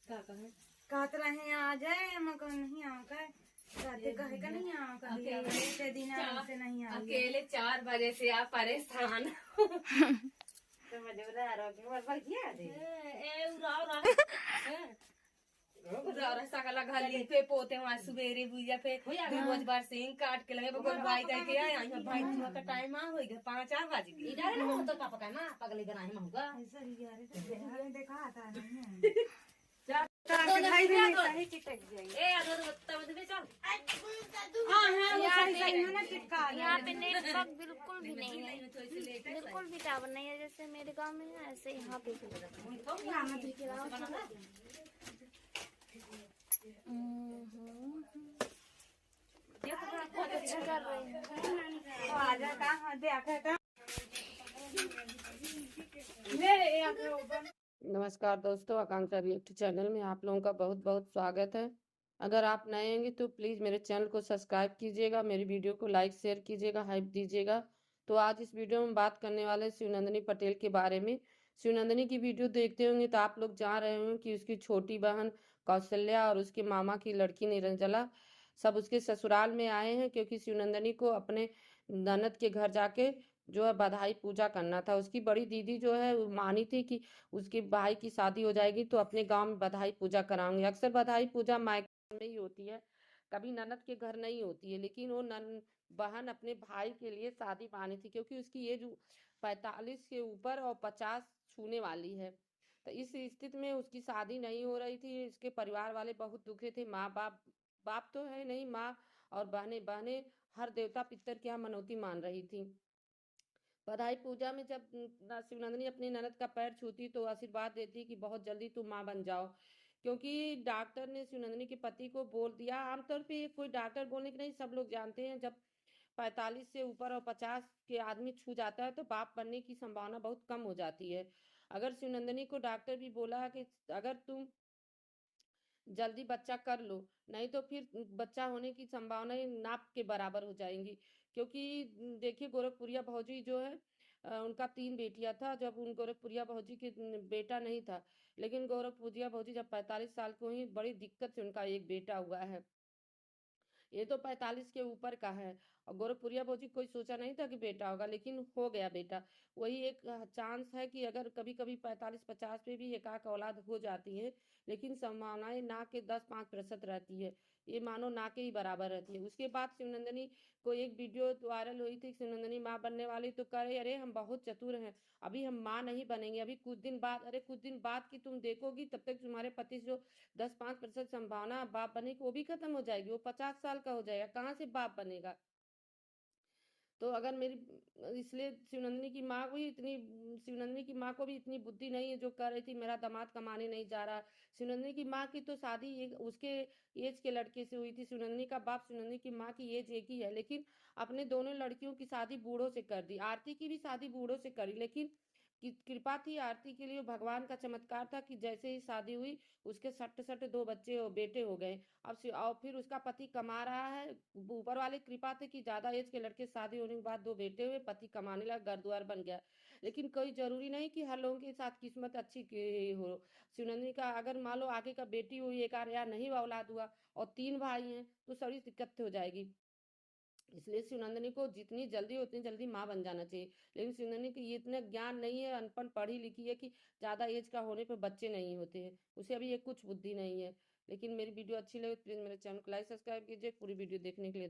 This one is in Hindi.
का कहे कहत रहे आ जाए मगर नहीं आकर कहते कहे का नहीं आकर अकेले दिन से नहीं आ अकेले 4 बजे से आप परेशान तो मुझे बता रहा कि मत भगिया दे ए उरा सकला घली पे पोते वहां सवेरे बुइया पे रोज बार सिंग काट के लगे बगल भाई कह के आया यहाँ भाई तुम का टाइम आ होई गए 5-4 बज गए इधर ना तो पापा का मां पगली बनाए महूगा ऐसा ही यार देखा आता नहीं दिखाई दे सही चिटक जाए ए अगर बत्ता में चल हां हां वो सही सही है ना चिटका यहाँ पे नेटवर्क बिल्कुल भी नहीं है, बिल्कुल भी टावर नहीं है। जैसे मेरे गांव में है ऐसे यहाँ पे भी अच्छा कर रही है। आ जा कहां देखा था ले आके ऊपर। नमस्कार दोस्तों, आकांक्षा रिएक्ट चैनल में आप लोगों का बहुत बहुत स्वागत है। अगर आप नए हैं तो प्लीज़ मेरे चैनल को सब्सक्राइब कीजिएगा, मेरी वीडियो को लाइक शेयर कीजिएगा, हाइप दीजिएगा। तो आज इस वीडियो में बात करने वाले हैं शिवनंदिनी पटेल के बारे में। शिवनंदिनी की वीडियो देखते होंगे तो आप लोग जान रहे होंगे कि उसकी छोटी बहन कौशल्या और उसके मामा की लड़की निरंजला सब उसके ससुराल में आए हैं, क्योंकि शिवनंदिनी को अपने ननद के घर जाके जो है बधाई पूजा करना था। उसकी बड़ी दीदी जो है वो मानी थी कि उसके भाई की शादी हो जाएगी तो अपने गांव में बधाई पूजा कराऊंगी। अक्सर बधाई पूजा मायके में ही होती है, कभी ननद के घर नहीं होती है। लेकिन वो बहन अपने भाई के लिए शादी मानी थी, क्योंकि उसकी एज 45 के ऊपर और 50 छूने वाली है। तो इस स्थिति में उसकी शादी नहीं हो रही थी। इसके परिवार वाले बहुत दुखे थे। माँ बाप तो है नहीं, माँ और बहनें हर देवता पितर की यहाँ मनौती मान रही थी। बधाई पूजा में जब शिवनंदिनी अपनी ननद का पैर छूती तो आशीर्वाद देती कि बहुत जल्दी तुम माँ बन जाओ, क्योंकि डॉक्टर ने शिवनंदिनी के पति को बोल दिया। आमतौर पे कोई डॉक्टर बोलने की नहीं, सब लोग जानते हैं जब 45 से ऊपर और 50 के आदमी छू जाता है तो बाप बनने की संभावना बहुत कम हो जाती है। अगर शिवनंदिनी को डॉक्टर भी बोला कि अगर तुम जल्दी बच्चा कर लो, नहीं तो फिर बच्चा होने की संभावनाएं नाप के बराबर हो जाएंगी। क्योंकि देखिए गोरखपुरिया भौजी जो है उनका 3 बेटियां था। जब उन गोरखपुरिया भौजी के बेटा नहीं था, लेकिन गोरखपुरिया भौजी जब 45 साल की हुई, बड़ी दिक्कत से उनका एक बेटा हुआ है। ये तो 45 के ऊपर का है और गोरखपुरिया भौजी कोई सोचा नहीं था कि बेटा होगा, लेकिन हो गया बेटा। वही एक चांस है कि अगर कभी कभी 45-50 पे भी एकाक औलाद हो जाती है, लेकिन संभावनाएं ना के 10-5% रहती है। ये मानो ना के ही बराबर रहती है। उसके बाद शिवनंदिनी को एक वीडियो वायरल हुई थी, शिवनंदिनी माँ बनने वाली तो करे अरे हम बहुत चतुर हैं, अभी हम माँ नहीं बनेंगे, अभी कुछ दिन बाद। अरे कुछ दिन बाद की तुम देखोगी, तब तक तुम्हारे पति जो 10-5% संभावना बाप बने की वो भी खत्म हो जाएगी। वो 50 साल का हो जाएगा, कहाँ से बाप बनेगा। तो अगर इसलिए शिवनंदिनी की माँ को भी इतनी बुद्धि नहीं है जो कह रही थी मेरा दामाद कमाने नहीं जा रहा। शिवनंदिनी की माँ की तो शादी उसके एज के लड़के से हुई थी। शिवनंदिनी का बाप शिवनंदिनी की माँ की एज एक ही है, लेकिन अपने दोनों लड़कियों की शादी बूढ़ों से कर दी। आरती की भी शादी बूढ़ों से करी, लेकिन कृपा थी आरती के लिए, भगवान का चमत्कार था कि जैसे ही शादी हुई उसके सट सट 2 बच्चे और बेटे हो गए। और फिर उसका पति कमा रहा है। ऊपर वाले कृपा थे कि ज्यादा एज के लड़के शादी होने के बाद 2 बेटे हुए, पति कमाने लगा, घर द्वार बन गया। लेकिन कोई जरूरी नहीं कि हर लोगों के साथ किस्मत अच्छी हो। शिवनंदिनी का अगर मान लो आगे का बेटी हुई एक या नहीं औलाद हुआ और 3 भाई हैं तो सड़ी दिक्कत हो जाएगी। इसलिए शिवनंदिनी को जितनी जल्दी हो उतनी जल्दी माँ बन जाना चाहिए। लेकिन शिवनंदिनी की ये इतना ज्ञान नहीं है, अनपढ़ पढ़ी लिखी है कि ज्यादा एज का होने पे बच्चे नहीं होते हैं। उसे अभी ये कुछ बुद्धि नहीं है। लेकिन मेरी वीडियो अच्छी लगे प्लीज मेरे चैनल को लाइक सब्सक्राइब कीजिए। पूरी वीडियो देखने के लिए